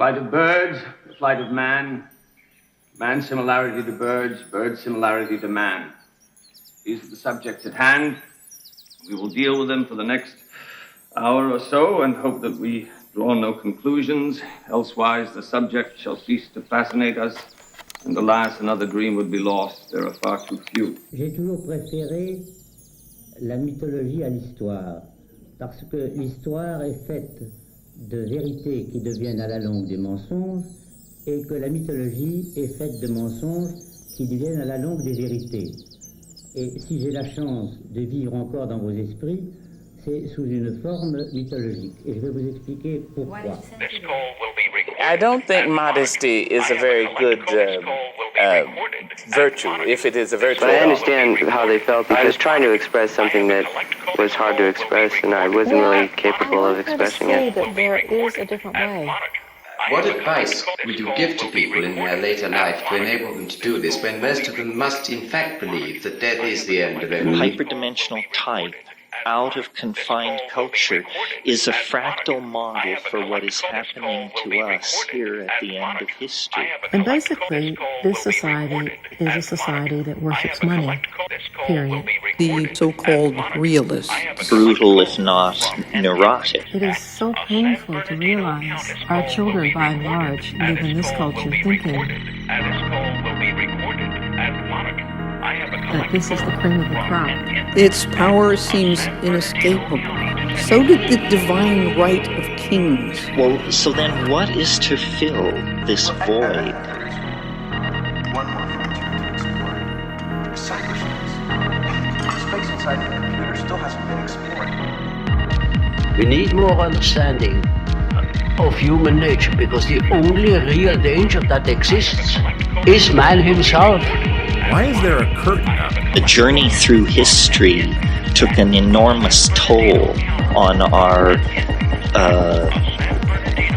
Flight of birds, the flight of man, man's similarity to birds, birds' similarity to man. These are the subjects at hand. We will deal with them for the next hour or so and hope that we draw no conclusions. Elsewise, the subject shall cease to fascinate us, and alas, another dream would be lost. There are far too few. J'ai toujours préféré la mythologie à l'histoire, parce que l'histoire est faite de vérités qui deviennent à la longue des mensonges, et que la mythologie est faite de mensonges qui deviennent à la longue des vérités. Et si j'ai la chance de vivre encore dans vos esprits, c'est sous une forme mythologique. Et je vais vous expliquer pourquoi. I don't think modesty is a very good virtue, if it is a virtue. But I understand how they felt. I was trying to express something that was hard to express, and I wasn't really capable of expressing it. That there is a different way. What advice would you give to people in their later life to enable them to do this, when most of them must in fact believe that death is the end of everything? Hyperdimensional type, out of confined culture, is a fractal model for what is happening to us here at the end of history. And basically, this society is a society that worships money, period. The so-called realists. Brutal, if not neurotic. It is so painful to realize our children, by and large, live in this culture thinking that this is the cream of the crop. Its power seems inescapable. So did the divine right of kings. Well, so then what is to fill this void? One more frontier to explore. Cyberspace. The space inside the computer still hasn't been explored. We need more understanding of human nature, because the only real danger that exists is man himself. Why is there a curtain up? The journey through history took an enormous toll on our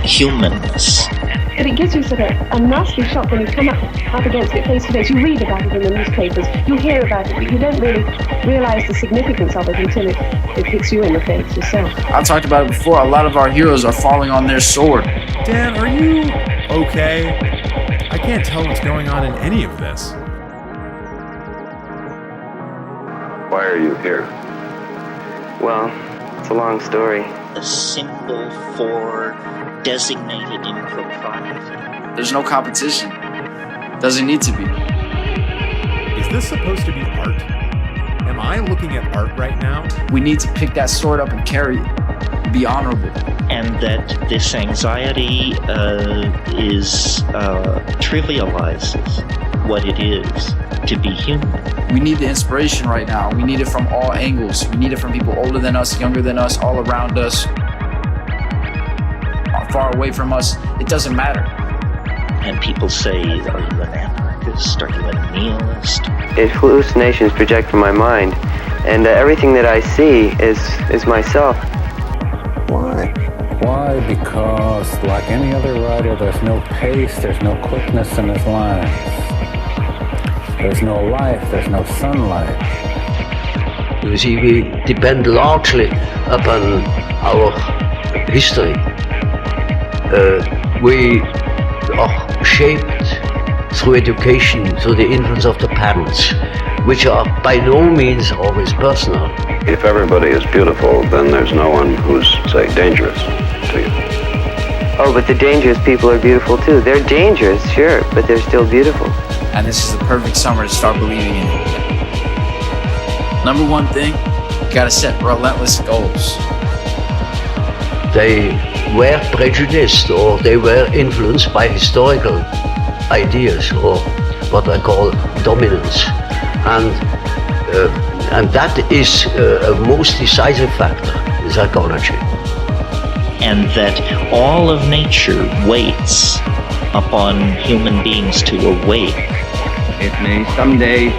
humanness. But it gives you sort of a nasty shock when you come up against it face to face. You read about it in the newspapers, you hear about it, but you don't really realize the significance of it until it hits you in the face yourself. I've talked about it before. A lot of our heroes are falling on their sword. Dan, are you okay? I can't tell what's going on in any of this. Why are you here? Well, it's a long story. A symbol for designated impropriety. There's no competition. Doesn't need to be. Is this supposed to be art? Am I looking at art right now? We need to pick that sword up and carry it. Be honorable. And that this anxiety trivializes what it is to be human. We need the inspiration right now. We need it from all angles. We need it from people older than us, younger than us, all around us, far away from us. It doesn't matter. And people say, are you an anarchist? Are you a nihilist? Hallucinations project from my mind, and everything that I see is myself. Why? Why? Because, like any other writer, there's no pace, there's no quickness in his lines. There's no life, there's no sunlight. You see, we depend largely upon our history. We are shaped through education, through the influence of the parents, which are by no means always personal. If everybody is beautiful, then there's no one who's, say, dangerous to you. Oh, but the dangerous people are beautiful too. They're dangerous, sure, but they're still beautiful. And this is the perfect summer to start believing in it. Number one thing, you gotta set relentless goals. They were prejudiced, or they were influenced by historical ideas, or what I call dominance. And that is a most decisive factor in psychology. And that all of nature waits upon human beings to awake. It may someday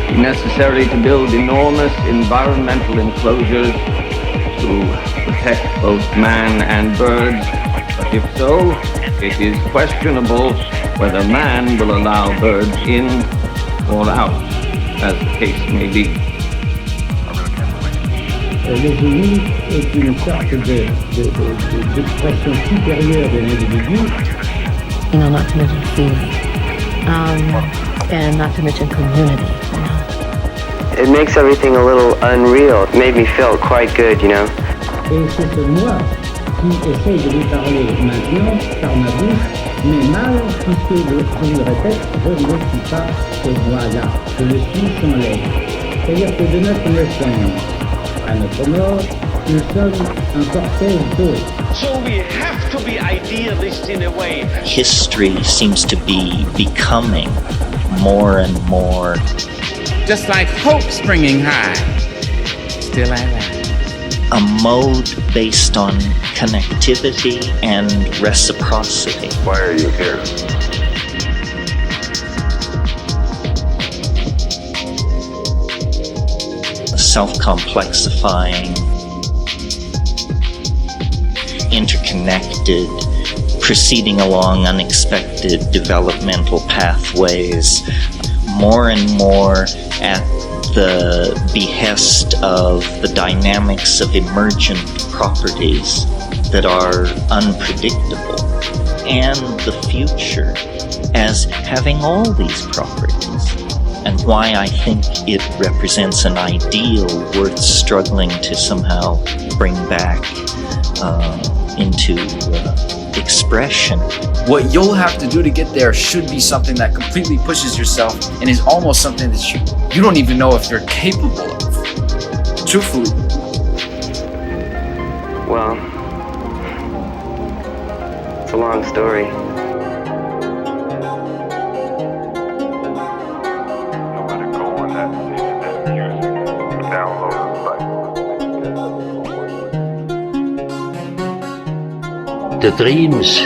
be necessary to build enormous environmental enclosures to protect both man and birds, but if so, it is questionable whether man will allow birds in or out, as the case may be. Le génie est une sorte d'expression supérieure de l'individu not to mention feeling, and not to mention community. It makes everything a little unreal. It made me feel quite good, you know. Et c'est ce moi qui essaye de lui parler maintenant par ma bouche, mais mal, puisque je lui répète, je ne suis pas ce moi-là, je le suis sans l'être. C'est-à-dire que de notre naissance à notre mort, nous sommes un cortège d'autres. So we have to be idealists in a way. History seems to be becoming more and more. Just like hope springing high, still I lie. A mode based on connectivity and reciprocity. Why are you here? Self-complexifying, interconnected, proceeding along unexpected developmental pathways, more and more at the behest of the dynamics of emergent properties that are unpredictable, and the future as having all these properties, and why I think it represents an ideal worth struggling to somehow bring back into expression. What you'll have to do to get there should be something that completely pushes yourself and is almost something that you don't even know if you're capable of. Truthfully. Well, it's a long story. The dreams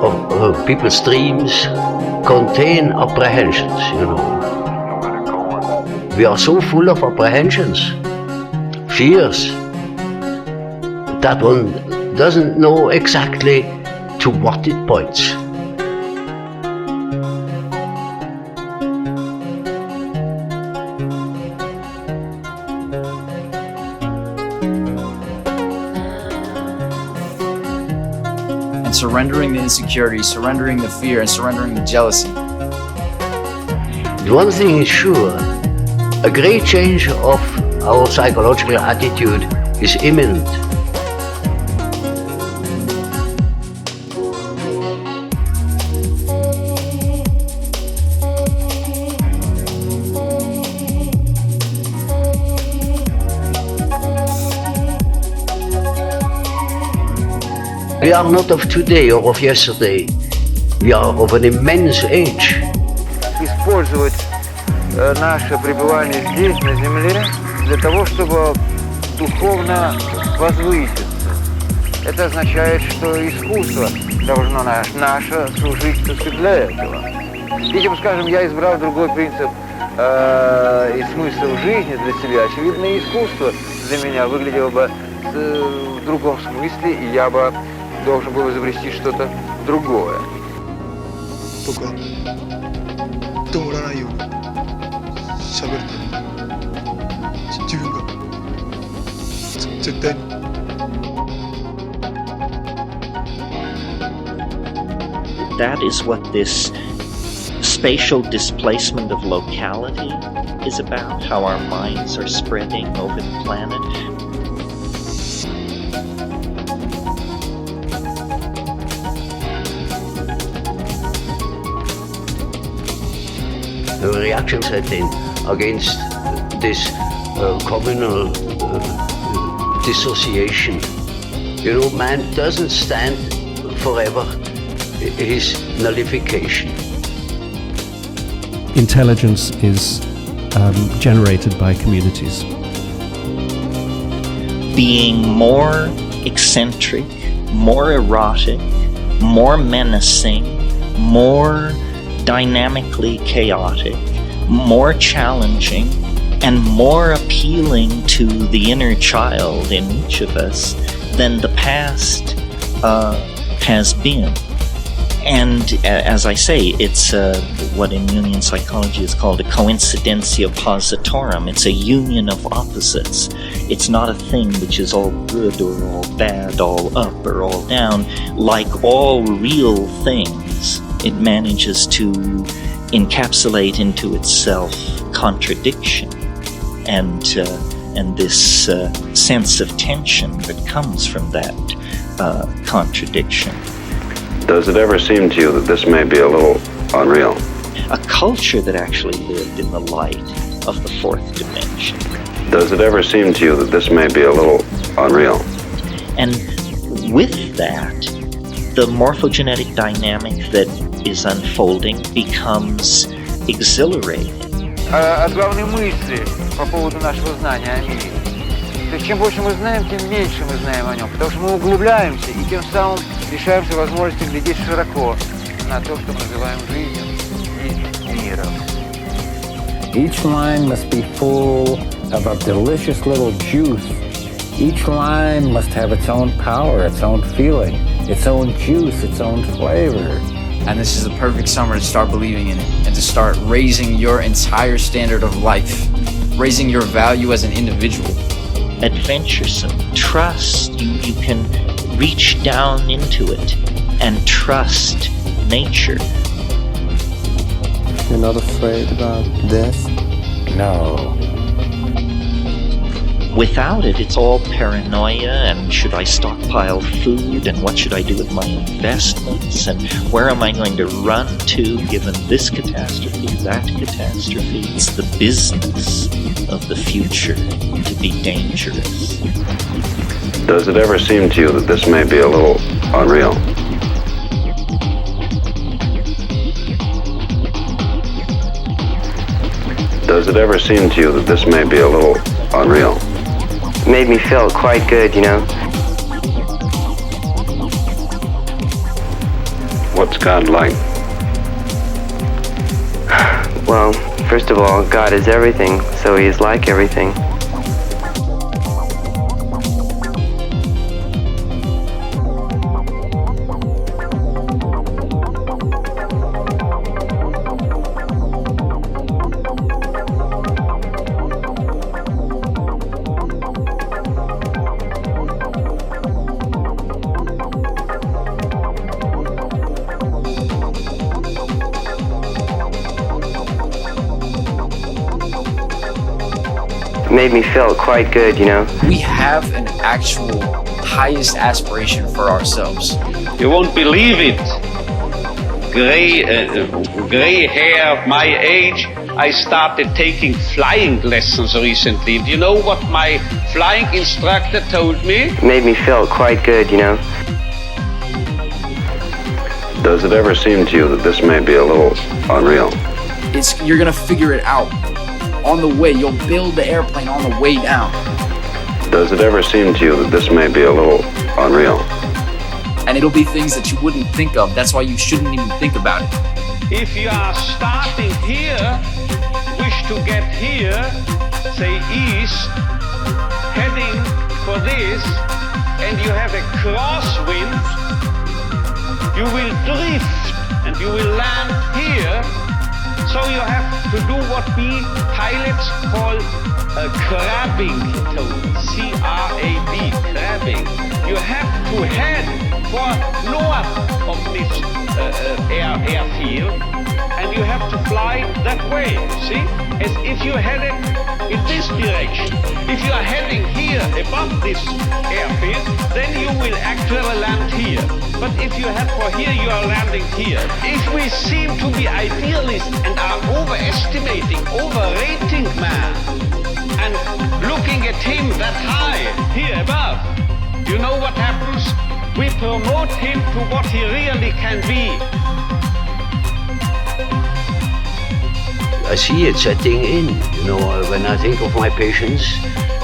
of people's dreams contain apprehensions, you know. We are so full of apprehensions, fears, that one doesn't know exactly to what it points. Surrendering the insecurity, surrendering the fear, and surrendering the jealousy. One thing is sure, a great change of our psychological attitude is imminent. We are not of today or of yesterday. We are of an immense age. Использовать наше пребывание здесь, на Земле, для того, чтобы духовно возвыситься. Это означает, что искусство должно наше служить, так сказать, для этого. Если бы, скажем, я избрал другой принцип и смысл жизни для себя, очевидно, и искусство для меня выглядело бы в другом смысле, и я бы должен был изобрести что-то другое. 僕はどうもらないように喋ると自分が絶対に That is what this spatial displacement of locality is about, how our minds are spreading over the planet. The reactions have been against this communal dissociation. You know, man doesn't stand forever his nullification. Intelligence is generated by communities. Being more eccentric, more erotic, more menacing, more dynamically chaotic, more challenging, and more appealing to the inner child in each of us than the past has been. And as I say, it's what in Jungian psychology is called a coincidentia positorum. It's a union of opposites. It's not a thing which is all good or all bad, all up or all down. Like all real things, it manages to encapsulate into itself contradiction and this sense of tension that comes from that contradiction. Does it ever seem to you that this may be a little unreal? A culture that actually lived in the light of the fourth dimension. Does it ever seem to you that this may be a little unreal? And with that, the morphogenetic dynamic that is unfolding becomes exhilarating. От главной мысли по поводу нашего знания о мире. То есть чем больше мы знаем, тем меньше мы знаем о нем, потому что мы углубляемся и тем самым лишаемся возможности глядеть широко на то, что мы называем жизнью и миром. Each line must be full of a delicious little juice. Each line must have its own power, its own feeling, its own juice, its own flavor. And this is the perfect summer to start believing in it and to start raising your entire standard of life, raising your value as an individual. Adventuresome, trust. You can reach down into it and trust nature. You're not afraid about death? No. Without it, it's all paranoia, and should I stockpile food, and what should I do with my investments, and where am I going to run to given this catastrophe, that catastrophe? It's the business of the future to be dangerous. Does it ever seem to you that this may be a little unreal? Does it ever seem to you that this may be a little unreal? Made me feel quite good, you know. What's God like? Well, first of all, God is everything, so he is like everything. Made me feel quite good, you know. We have an actual highest aspiration for ourselves. You won't believe it. Gray hair, my age. I started taking flying lessons recently. Do you know what my flying instructor told me? Made me feel quite good, you know. Does it ever seem to you that this may be a little unreal? You're gonna figure it out. On the way, you'll build the airplane on the way down. Does it ever seem to you that this may be a little unreal? And it'll be things that you wouldn't think of. That's why you shouldn't even think about it. If you are starting here, wish to get here, say east, heading for this, and you have a crosswind, you will drift and you will land here. So you have to do what we pilots call crabbing, C-R-A-B, crabbing. You have to head for north of this airfield, and you have to fly that way, see? As if you headed in this direction. If you are heading here above this airfield, then you will actually land here. But if you head for here, you are landing here. If we seem to be idealists and are overestimating, overrating man, and looking at him that high, here above, you know what happens? We promote him to what he really can be. I see it setting in, you know, when I think of my patients,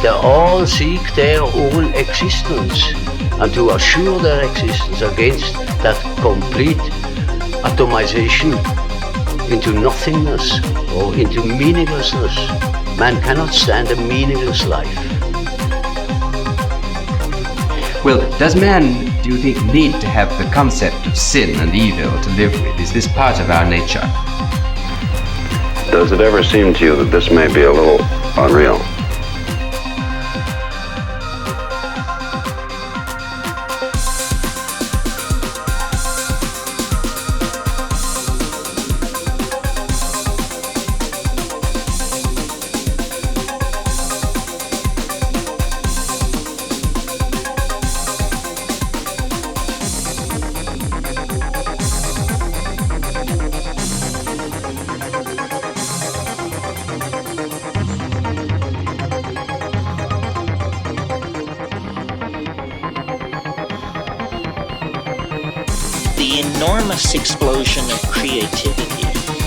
they all seek their own existence and to assure their existence against that complete atomization into nothingness or into meaninglessness. Man cannot stand a meaningless life. Well, does man do you think, need to have the concept of sin and evil to live with? Is this part of our nature? Does it ever seem to you that this may be a little unreal? The enormous explosion of creativity,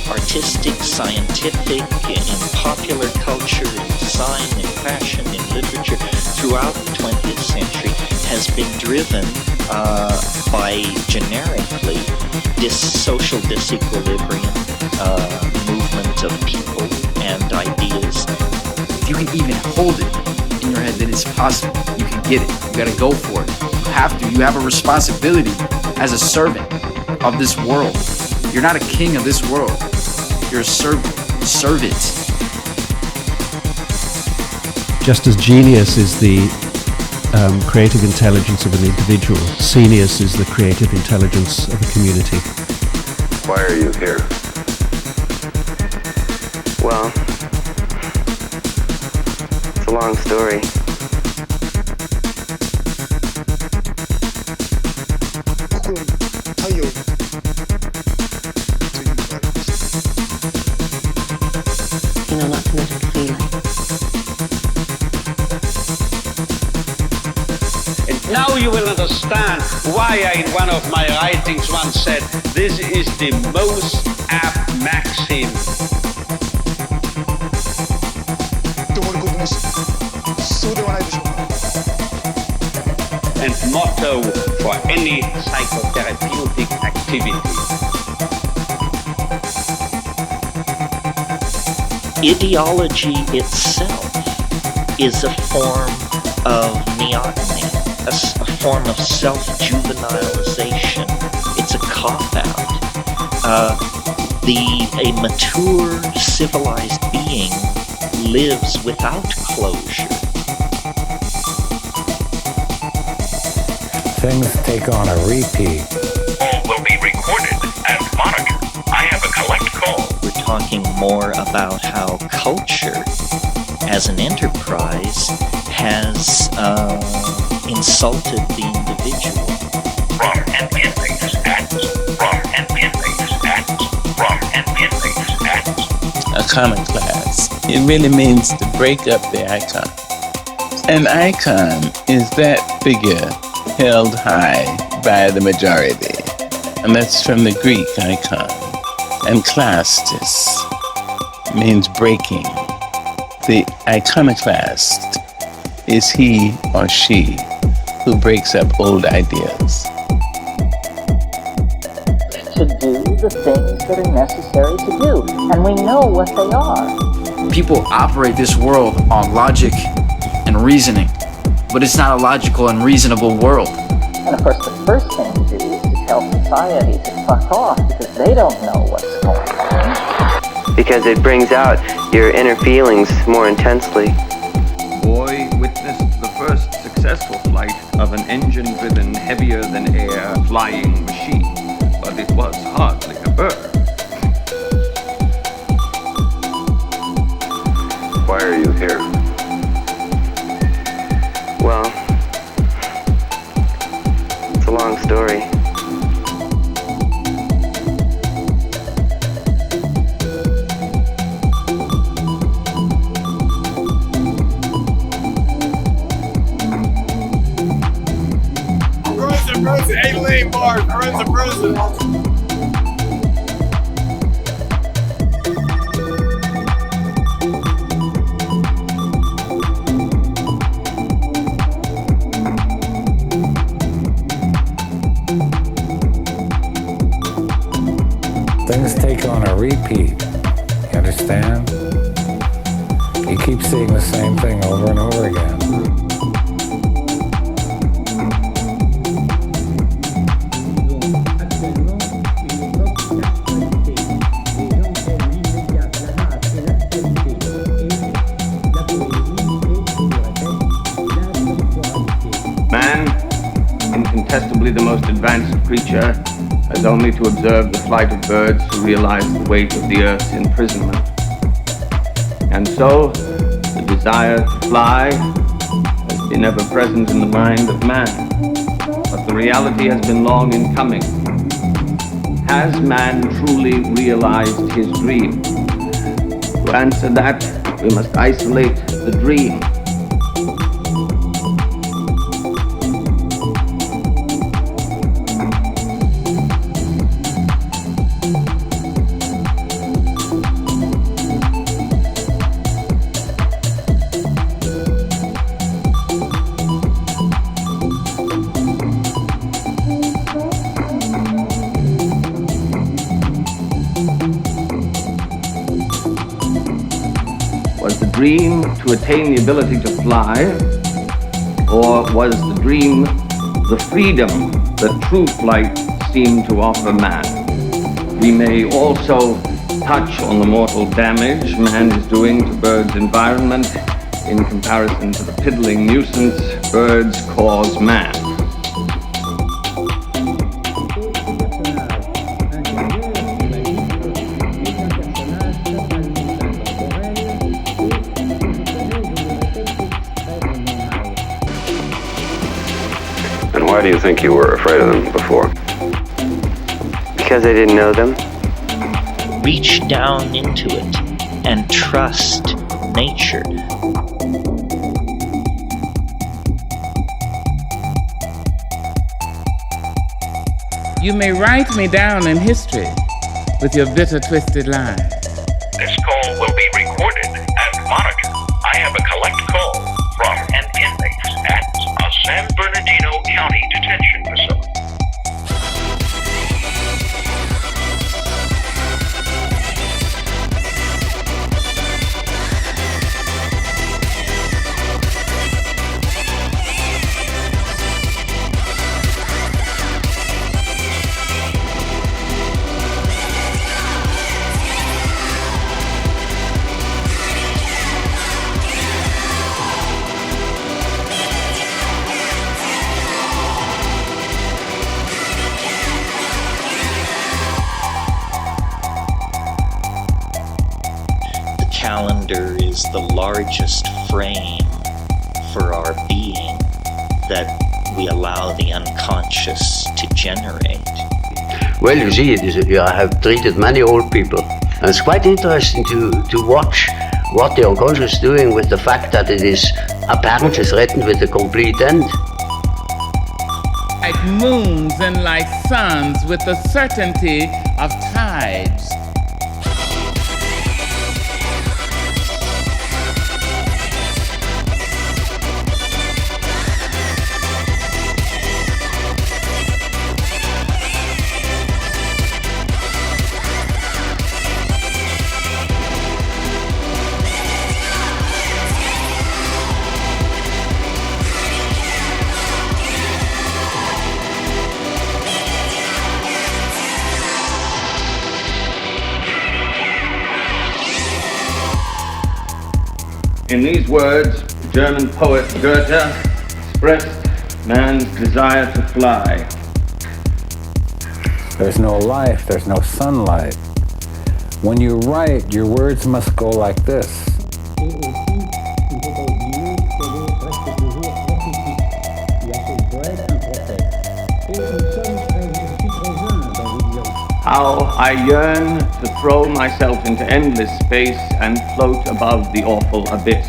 artistic, scientific, in popular culture, in design, in fashion, in literature, throughout the 20th century has been driven by generically this social disequilibrium, movement of people and ideas. If you can even hold it in your head that it's possible, you can get it. You gotta go for it. You have to. You have a responsibility as a servant of this world. You're not a king of this world. You're a servant. Serve it. Just as genius is the creative intelligence of an individual, genius is the creative intelligence of a community. Why are you here? Well, it's a long story. Now you will understand why I, in one of my writings, once said, this is the most apt maxim and motto for any psychotherapeutic activity. Ideology itself is a form of neoteny, a form of self-juvenilization. It's a cop-out. A mature, civilized being lives without closure. Things take on a repeat. All will be recorded and monitored. I have a collect call. We're talking more about how culture, as an enterprise, has insulted the individual. From and in-base acts. From and in-base acts. From and in-base acts. A common class. It really means to break up the icon. An icon is that figure held high by the majority. And that's from the Greek icon. And klastis means breaking. The iconoclast is he or she who breaks up old ideas. To do the things that are necessary to do, and we know what they are. People operate this world on logic and reasoning, but it's not a logical and reasonable world. And of course, the first thing to do is to tell society to fuck off, because they don't know what's going on. Because it brings out your inner feelings more intensely. Boy witnessed the first successful flight of an engine-driven, heavier-than-air flying machine, but it was hardly a bird. Why are you here? Well, it's a long story. Person, 8 lane bars, runs a person. Things take on a repeat. You understand? You keep seeing the same thing over and over again. Possibly the most advanced creature has only to observe the flight of birds to realize the weight of the Earth's imprisonment. And so, the desire to fly has been ever present in the mind of man. But the reality has been long in coming. Has man truly realized his dream? To answer that, we must isolate the dream. Dream to attain the ability to fly, or was the dream the freedom that true flight seemed to offer man? We may also touch on the mortal damage man is doing to birds' environment in comparison to the piddling nuisance birds cause man. Why do you think you were afraid of them before? Because I didn't know them. Reach down into it and trust nature. You may write me down in history with your bitter, twisted lies. This call will be recorded and monitored. I have a collect call from an inmate at a San Bernardino County Detention Facility. Calendar is the largest frame for our being that we allow the unconscious to generate. Well, you see, I have treated many old people, and it's quite interesting to watch what the unconscious is doing with the fact that it is apparently threatened with a complete end. Like moons and like suns with the certainty of tides. In these words, the German poet Goethe expressed man's desire to fly. There's no life, there's no sunlight. When you write, your words must go like this. How I yearn to throw myself into endless space and float above the awful abyss.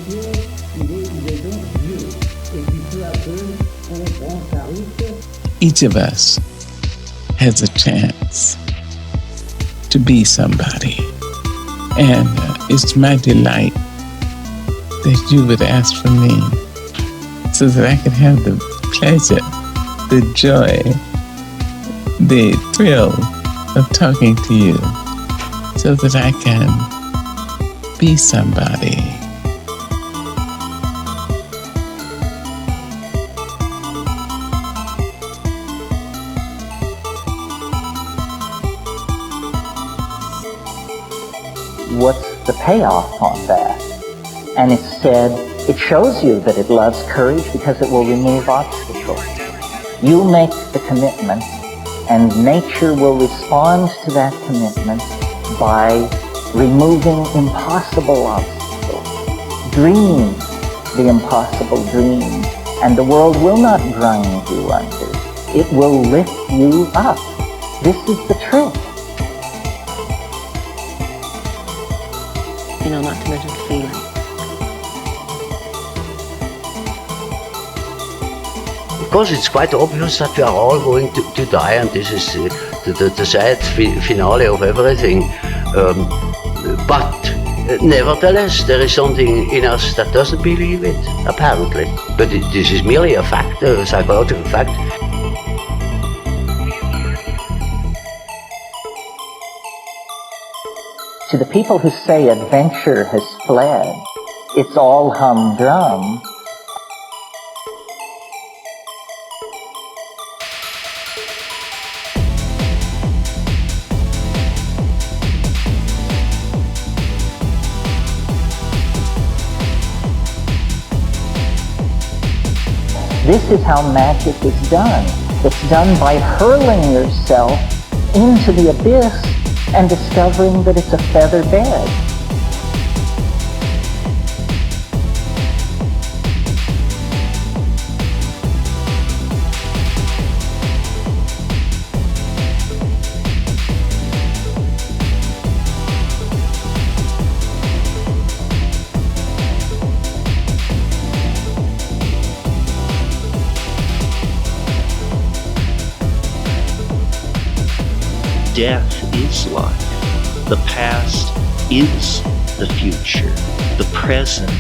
matière, il est donc Dieu. Et puis peu à peu, on prend sa route. Each of us has a chance to be somebody. And it's my delight that you would ask for me so that I could have the pleasure, the joy, the thrill of talking to you so that I can be somebody. What's the payoff on that? And it said, it shows you that it loves courage because it will remove obstacles. You make the commitment, and nature will respond to that commitment by removing impossible obstacles. Dream the impossible dream, and the world will not grind you under. It will lift you up. This is the trick. You know, not to mention feeling. Because it's quite obvious that we are all going to die, and this is the sad finale of everything. But nevertheless, there is something in us that doesn't believe it, apparently. But this is merely a fact, a psychological fact. To the people who say adventure has fled, it's all humdrum. This is how magic is done. It's done by hurling yourself into the abyss and discovering that it's a feather bed. Death is life. The past is the future. The present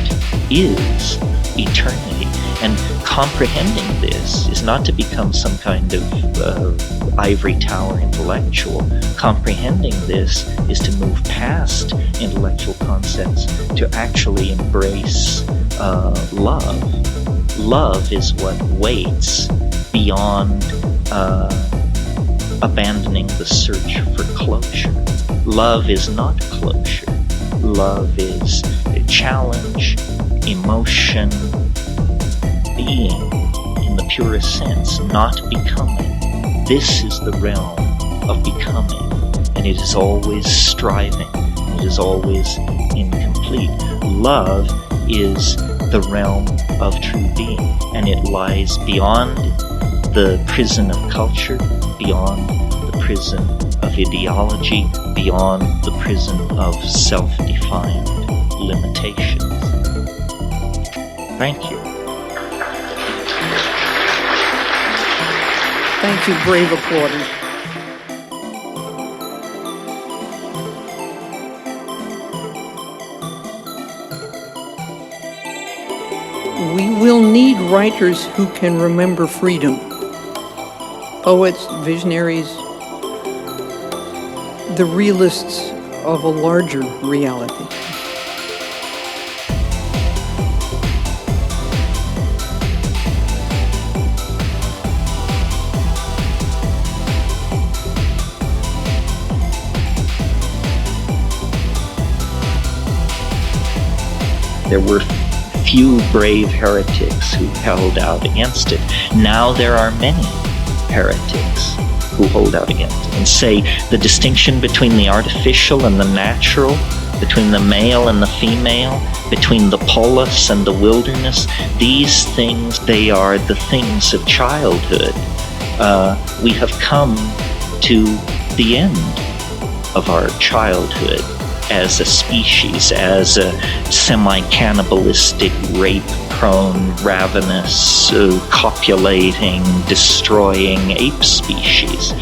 is eternity. And comprehending this is not to become some kind of ivory tower intellectual. Comprehending this is to move past intellectual concepts to actually embrace love. Love is what waits beyond abandoning the search for closure. Love is not closure. Love is a challenge, emotion, being in the purest sense, not becoming. This is the realm of becoming, and it is always striving. It is always incomplete. Love is the realm of true being, and it lies beyond the prison of culture, beyond the prison of ideology, beyond the prison of self-defined limitations. Thank you. Thank you, brave applauders. We will need writers who can remember freedom. Poets, visionaries, the realists of a larger reality. There were few brave heretics who held out against it. Now there are many heretics who hold out against it and say the distinction between the artificial and the natural, between the male and the female, between the polis and the wilderness, these things, they are the things of childhood. We have come to the end of our childhood. as a species, as a semi-cannibalistic, rape-prone, ravenous, copulating, destroying ape species.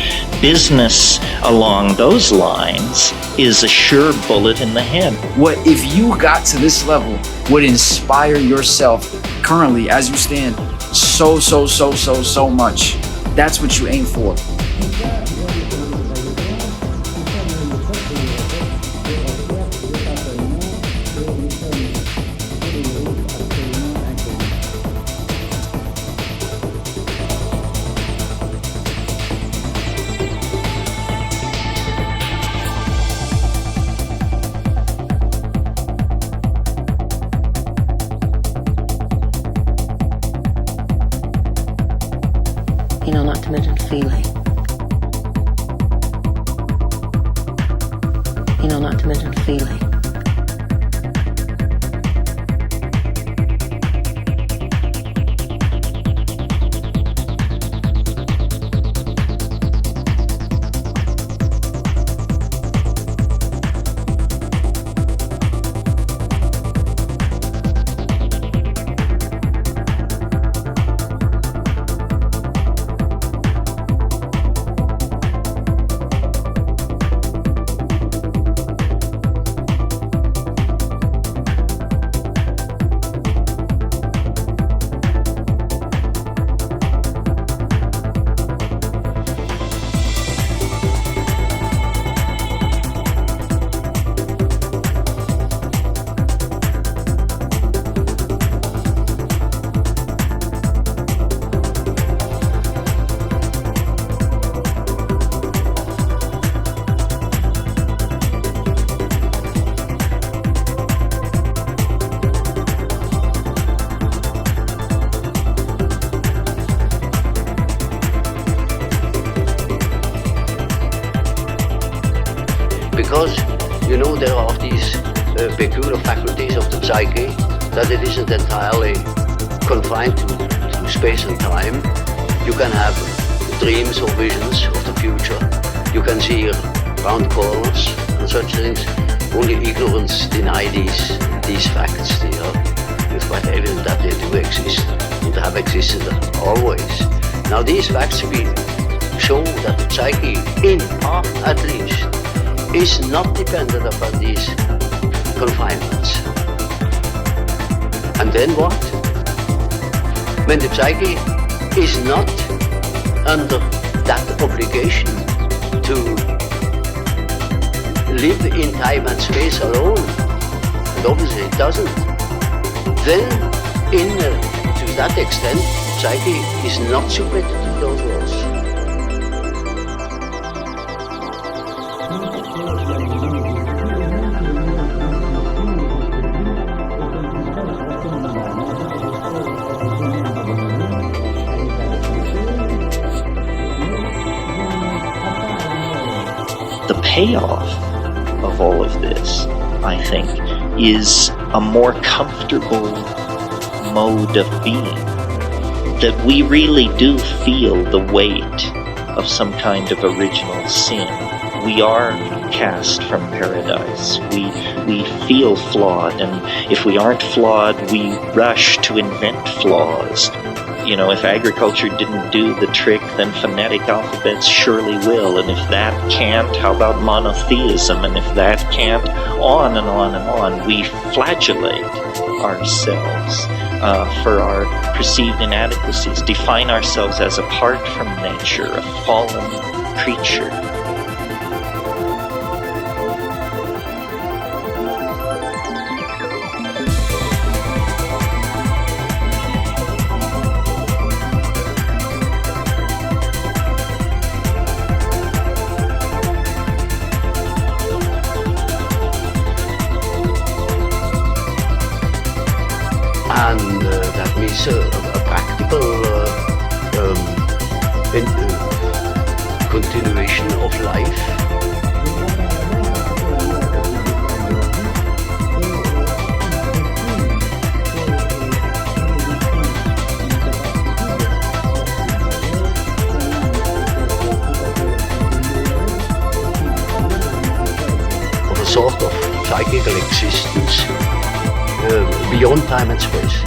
Business along those lines is a sure bullet in the head. What if you got to this level would inspire yourself currently as you stand so much. That's what you aim for. You know, not to mention feeling. You know, not to mention feeling. Because, you know, there are these peculiar faculties of the psyche, that it isn't entirely confined to space and time. You can have dreams or visions of the future. You can see round corners and such things. Only ignorance deny these facts. It's quite evident that they do exist and have existed always. Now these facts will show that the psyche, in part at least, is not dependent upon these confinements. And then what? When the psyche is not under that obligation to live in time and space alone, and obviously it doesn't, then to that extent, psyche is not submitted to those laws. The payoff of all of this, I think, is a more comfortable mode of being. That we really do feel the weight of some kind of original sin. We are cast from paradise. We feel flawed, and if we aren't flawed, we rush to invent flaws. You know, if agriculture didn't do the trick, then phonetic alphabets surely will. And if that can't, how about monotheism? And if that can't, on and on and on. We flagellate ourselves for our perceived inadequacies, define ourselves as apart from nature, a fallen creature. And that means a practical continuation of life. Of a sort of beyond time and space.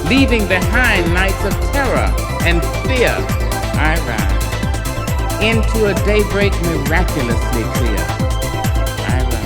Leaving behind nights of terror and fear, I rise into a daybreak miraculously clear. I rise.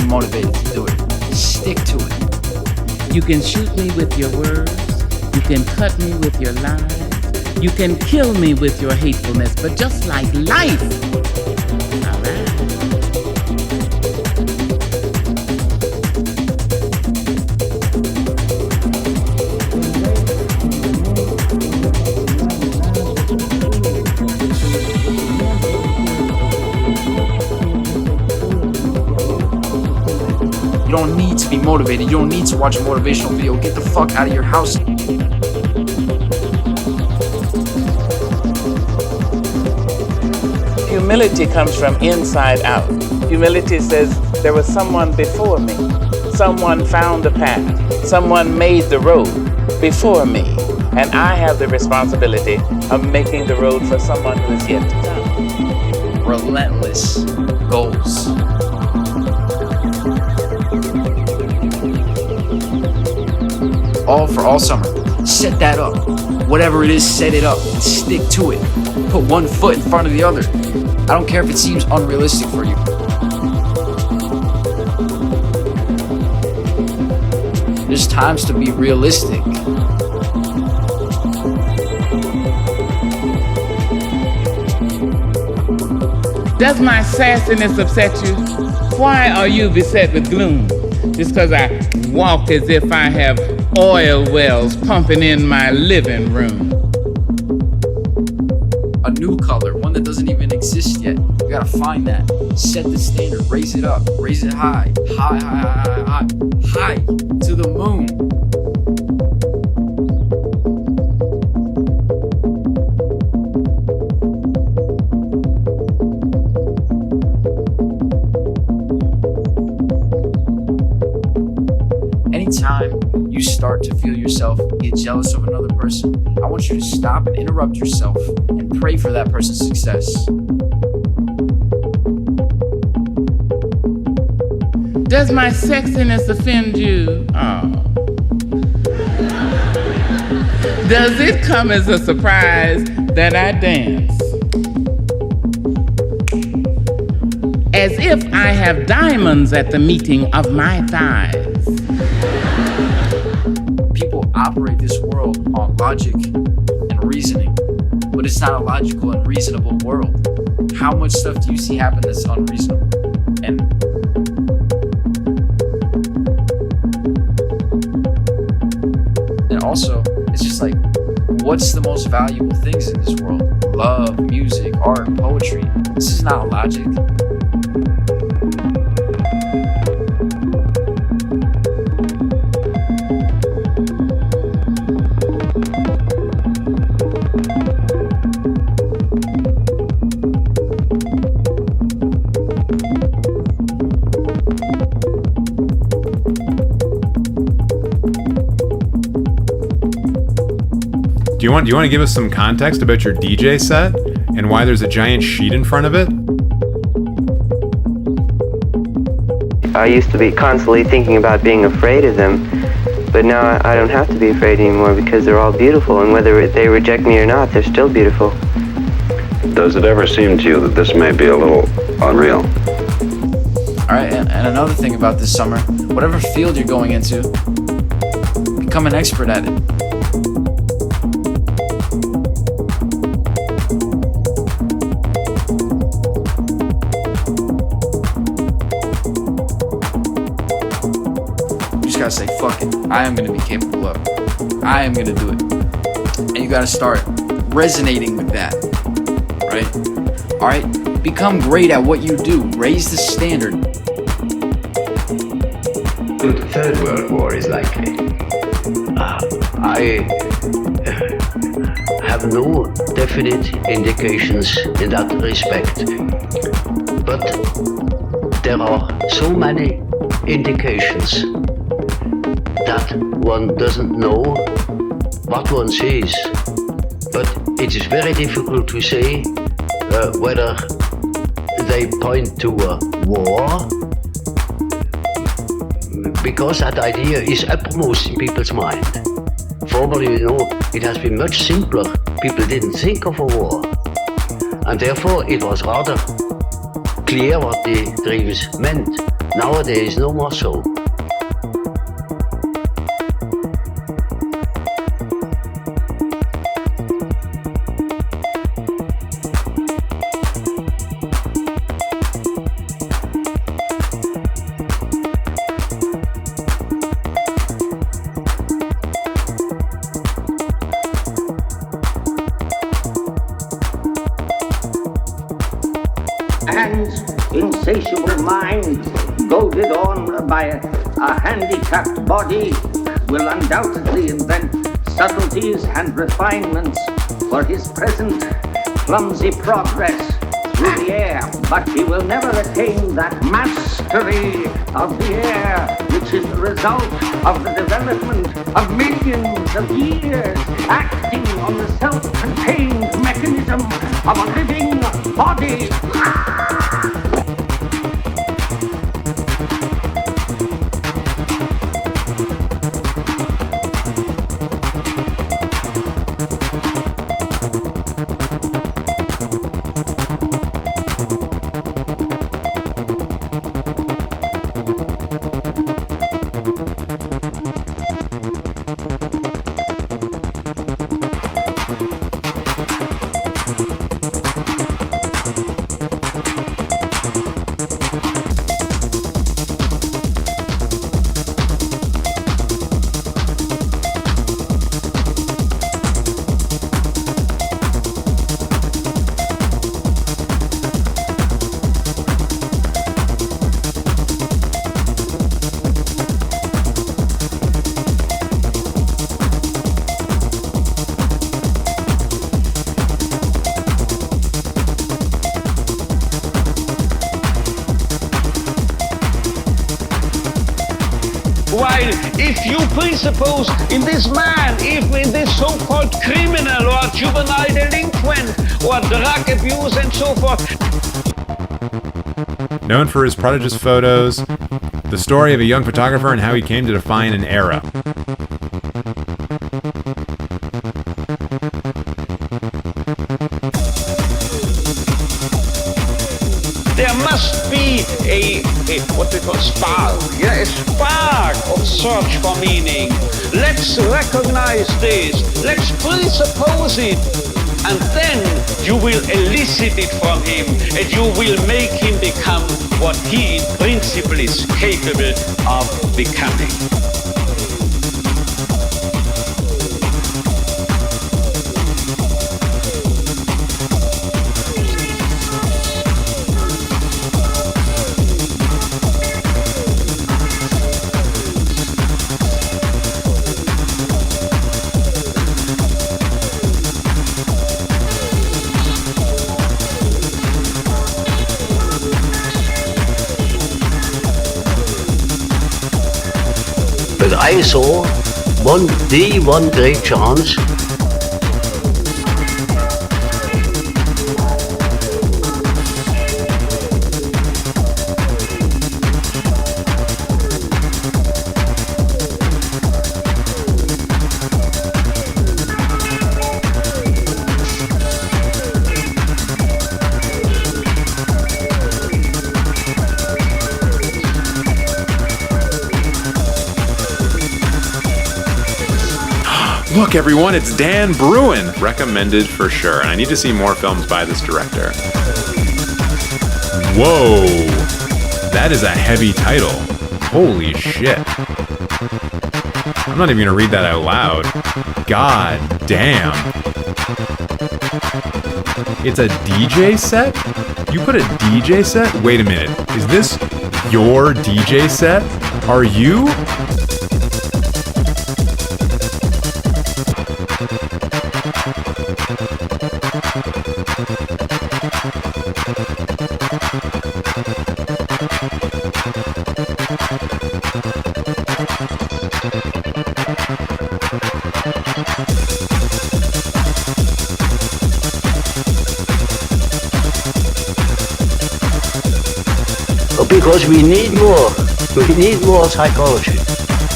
Motivated to do it. Stick to it. You can shoot me with your words. You can cut me with your lies. You can kill me with your hatefulness. But just like life, all right. You don't need to be motivated. You don't need to watch a motivational video. Get the fuck out of your house. Humility comes from inside out. Humility says there was someone before me. Someone found the path. Someone made the road before me. And I have the responsibility of making the road for someone who is yet to come. Relentless goals. All for all summer. Set that up. Whatever it is, set it up and stick to it. Put one foot in front of the other. I don't care if it seems unrealistic for you. There's times to be realistic. Does my sassiness upset you? Why are you beset with gloom? Just because I walk as if I have oil wells pumping in my living room. A new color, one that doesn't even exist yet. You gotta find that. Set the standard, raise it up, raise it high. High, high, high, high, high, to the moon. Anytime you start to feel yourself get jealous of another person, I want you to stop and interrupt yourself and pray for that person's success. Does my sexiness offend you? Oh. Does it come as a surprise that I dance? As if I have diamonds at the meeting of my thighs. People operate this world on logic and reasoning, but it's not a logical and reasonable world. How much stuff do you see happen that's unreasonable? And also, it's just like, what's the most valuable things in this world? Love, music, art, poetry. This is not logic. Do you want to give us some context about your DJ set and why there's a giant sheet in front of it? I used to be constantly thinking about being afraid of them, But now I don't have to be afraid anymore because they're all beautiful, and whether they reject me or not, they're still beautiful. Does it ever seem to you that this may be a little unreal? All right, and another thing about this summer, whatever field you're going into, become an expert at it. You just gotta say, fuck it, I am gonna be capable of it. I am gonna do it. And you gotta start resonating with that, right? All right, become great at what you do. Raise the standard. The Third World War is likely. I have no definite indications in that respect, but there are so many indications that one doesn't know what one sees. But it is very difficult to say whether they point to a war, because that idea is uppermost in people's mind. Formerly, it has been much simpler. People didn't think of a war. And therefore, it was rather clear what the dreams meant. Nowadays, no more so. Insatiable mind, goaded on by a handicapped body, will undoubtedly invent subtleties and refinements for his present clumsy progress through the air, but he will never attain that mastery of the air which is the result of the development of millions of years acting on the self-contained mechanism of a living body. While if you presuppose in this man, if in this so-called criminal or juvenile delinquent or drug abuse and so forth. Known for his prodigious photos, the story of a young photographer and how he came to define an era. There must be a what we call spark, a spark of search for meaning. Let's recognize this, let's presuppose it, and then you will elicit it from him, and you will make him become what he in principle is capable of becoming. But I saw one great chance. Look, everyone, it's Dan Bruin. Recommended for sure. And I need to see more films by this director. Whoa. That is a heavy title. Holy shit. I'm not even going to read that out loud. God damn. It's a DJ set? You put a DJ set? Wait a minute. Is this your DJ set? Are you? Because we need more psychology.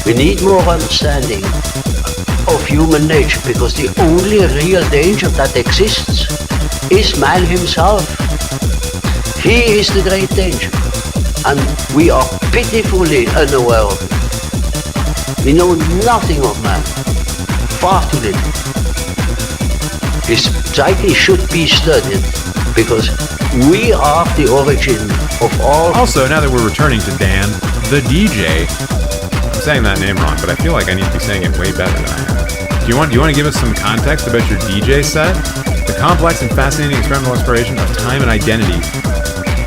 We need more understanding of human nature, because the only real danger that exists is man himself. He is the great danger, and we are pitifully unaware of it. We know nothing of man, far too little. His psyche should be studied, because we are the origin of all. Also, now that we're returning to Dan, the DJ, I'm saying that name wrong, but I feel like I need to be saying it way better than I am. Do you want to give us some context about your DJ set? The complex and fascinating experimental exploration of time and identity.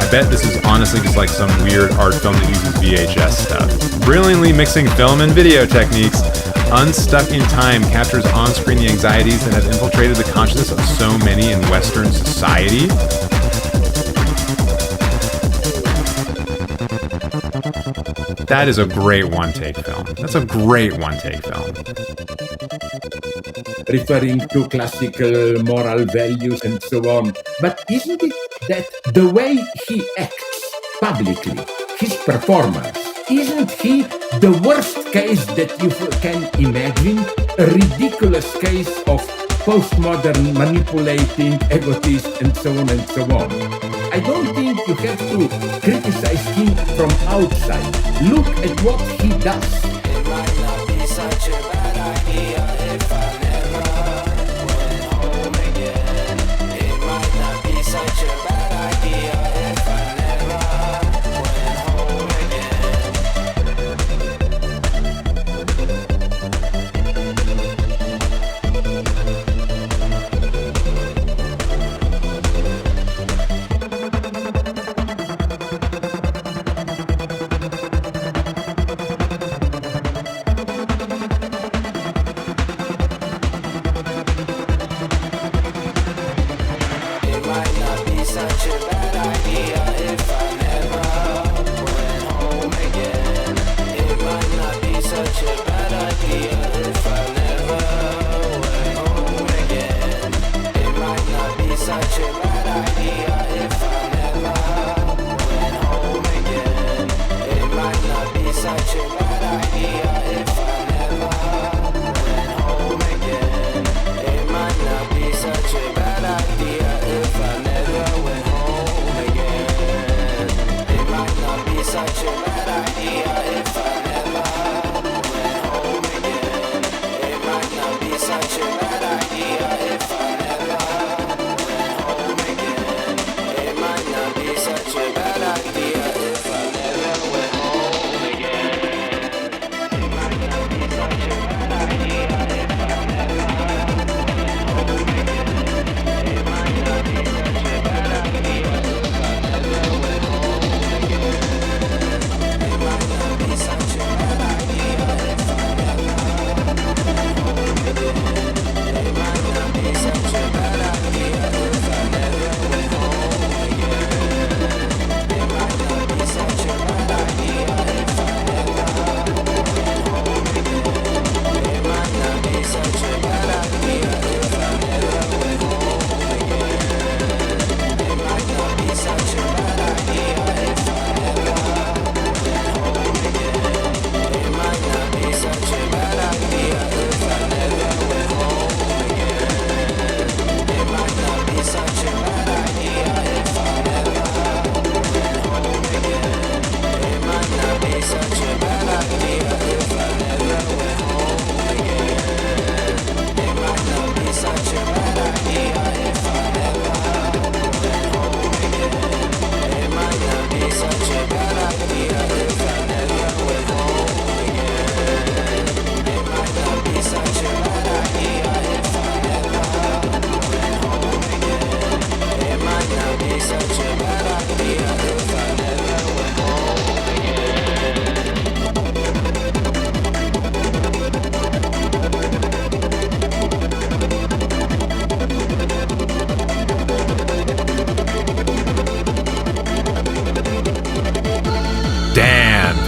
I bet this is honestly just like some weird art film that uses VHS stuff. Brilliantly mixing film and video techniques, Unstuck in Time captures on-screen the anxieties that have infiltrated the consciousness of so many in Western society. That is a great one-take film. That's a great one-take film. Referring to classical moral values and so on. But isn't it that the way he acts publicly, his performance, isn't he the worst case that you can imagine? A ridiculous case of postmodern manipulating, egotist, and so on and so on. I don't think you have to criticize him from outside. Look at what he does. It might not be such a bad idea if I never went home again. It might not be such a bad idea if I never went home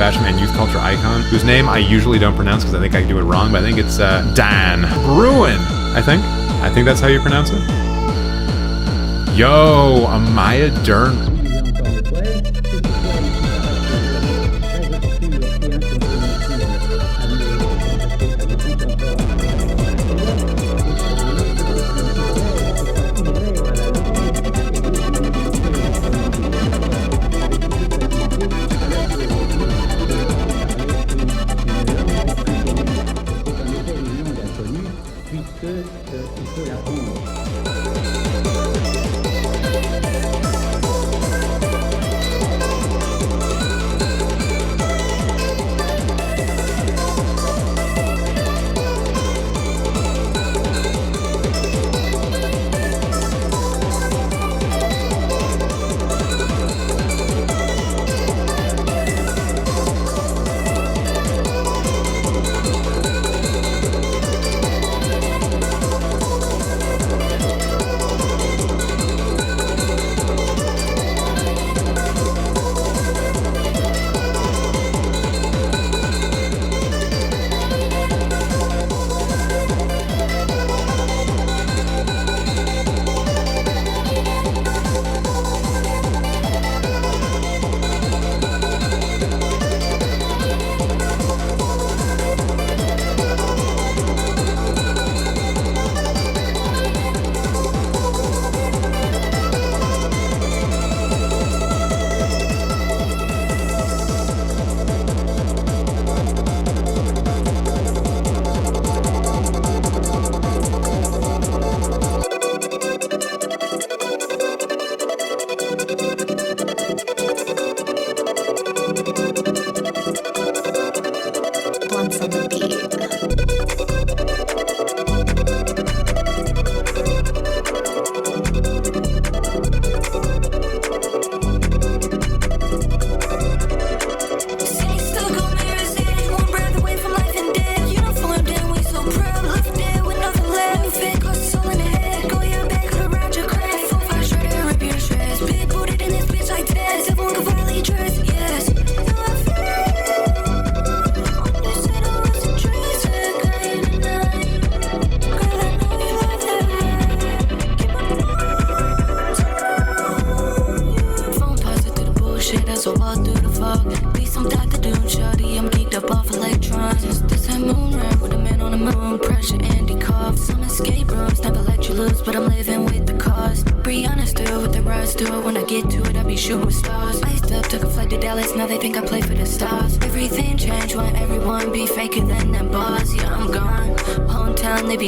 fashion and youth culture icon, whose name I usually don't pronounce because I think I do it wrong, but I think it's Dan Bruin, I think. I think that's how you pronounce it. Yo, Amaya Dern.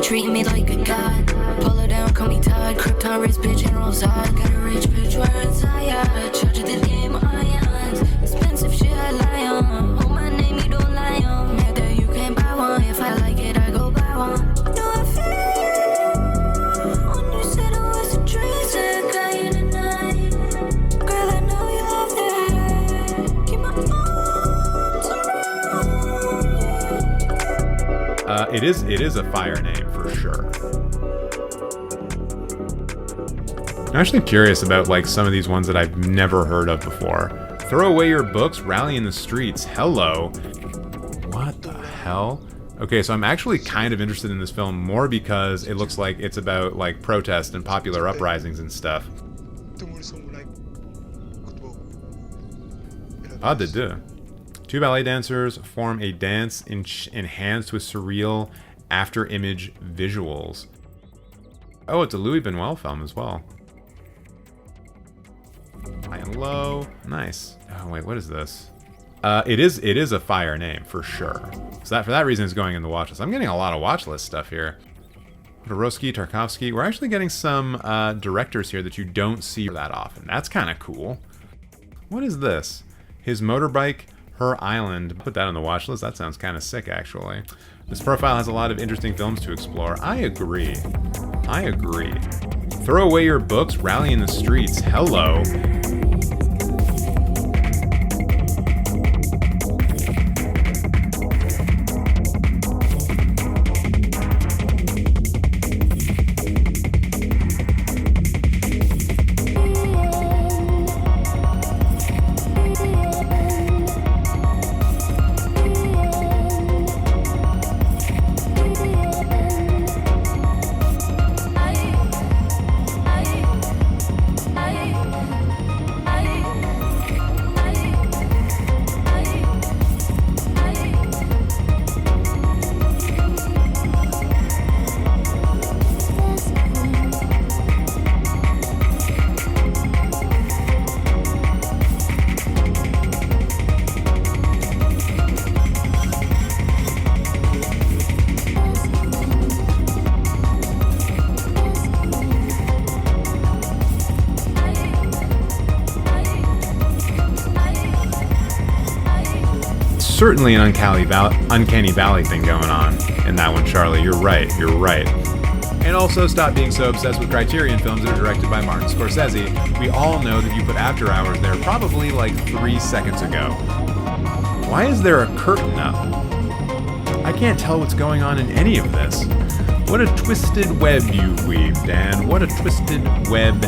Treating me like a god. Pull her down, call me Todd. Krypton wrist, bitch, and rolls on. Got a rich bitch wearing tie. Charge of the game, ions. Expensive shit I lie on. Hold my name, you don't lie on. Mad that you can't buy one. If I like it, I go buy one. No, I feel when you said it was a dream. Said guy in the night. Girl, I know you love that. Keep my arms around. It is a fire name for sure. I'm actually curious about like some of these ones that I've never heard of before. Throw away your books, rally in the streets. Hello. What the hell? Okay, so I'm actually kind of interested in this film more because it looks like it's about like protest and popular uprisings and stuff. Ah, de deux. Two ballet dancers form a dance enhanced with surreal after-image visuals. Oh, it's a Louis Buñuel film as well. High and low. Nice. Oh, wait, what is this? It is a fire name, for sure. So that for that reason it's going in the watch list. I'm getting a lot of watch list stuff here. Jodorowsky, Tarkovsky. We're actually getting some directors here that you don't see that often. That's kind of cool. What is this? His Motorbike, Her Island. Put that on the watch list. That sounds kind of sick, actually. This profile has a lot of interesting films to explore. I agree. I agree. Throw away your books, rally in the streets. Hello. certainly an uncanny valley thing going on in that one, Charlie. You're right. And also stop being so obsessed with Criterion films that are directed by Martin Scorsese. We all know that you put After Hours there probably like 3 seconds ago. Why is there a curtain up? I can't tell what's going on in any of this. What a twisted web you've weaved, Dan. What a twisted web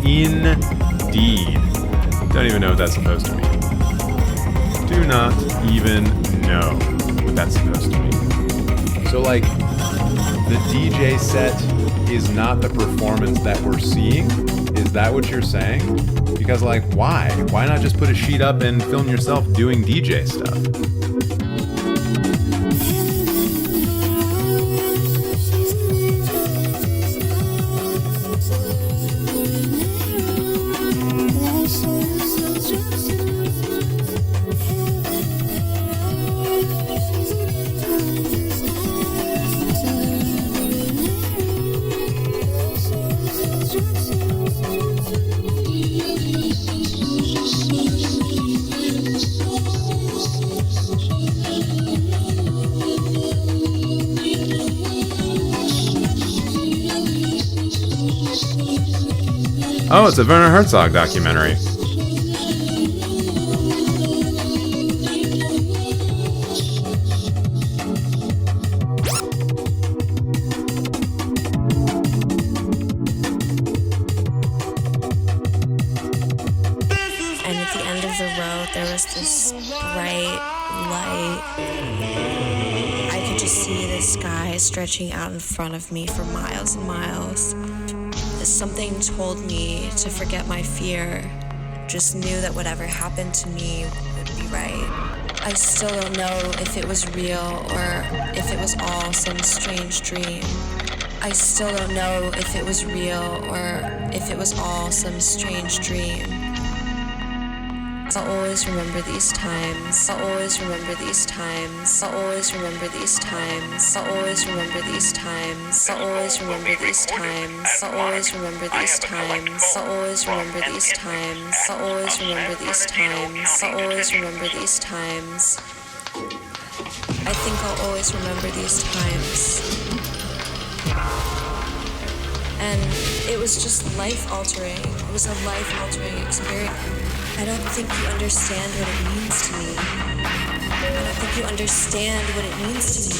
indeed. Don't even know what that's supposed to mean. Do not even know what that's supposed to mean. So, like, the DJ set is not the performance that we're seeing? Is that what you're saying? Because, like, why? Why not just put a sheet up and film yourself doing DJ stuff? Oh, it's a Werner Herzog documentary. And at the end of the road, there was this bright light. I could just see the sky stretching out in front of me for miles and miles. Something told me to forget my fear. Just knew that whatever happened to me would be right. I still don't know if it was real or if it was all some strange dream. I still don't know if it was real or if it was all some strange dream. I'll always remember these times. I'll always remember these times. I'll always remember these times. I'll always remember these times. I'll always remember these times. I'll always remember these times. I'll always remember these times. I'll always remember these times. I'll always remember these times. I think I'll always remember these times. And it was just life-altering. It was a life-altering experience. I don't think you understand what it means to me. I don't think you understand what it means to me.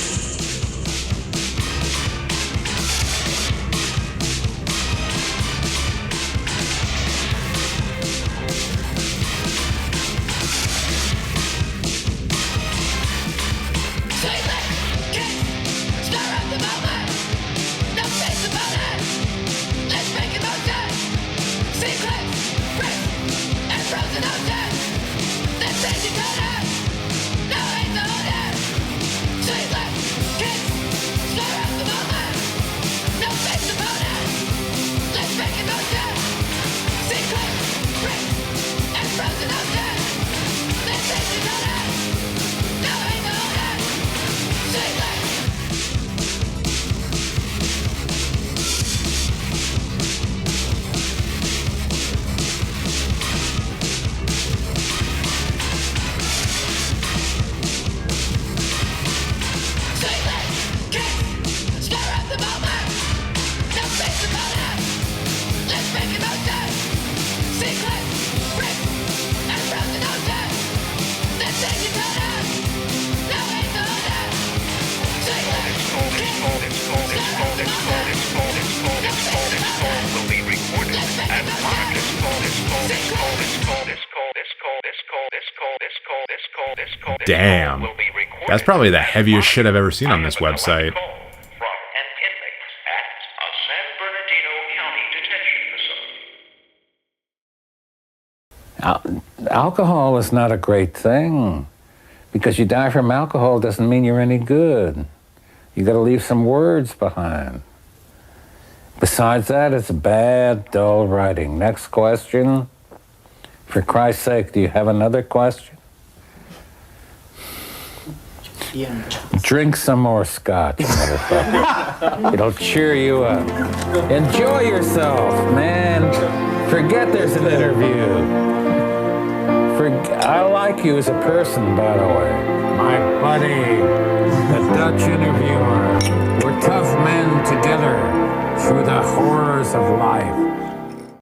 Damn. That's probably the heaviest shit I've ever seen on this website. Alcohol is not a great thing. Because you die from alcohol doesn't mean you're any good. You gotta leave some words behind. Besides that, it's bad, dull writing. Next question. For Christ's sake, do you have another question? Drink some more scotch, motherfucker. It'll cheer you up. Enjoy yourself, man. Forget there's an interview. I like you as a person, by the way. horrors of life.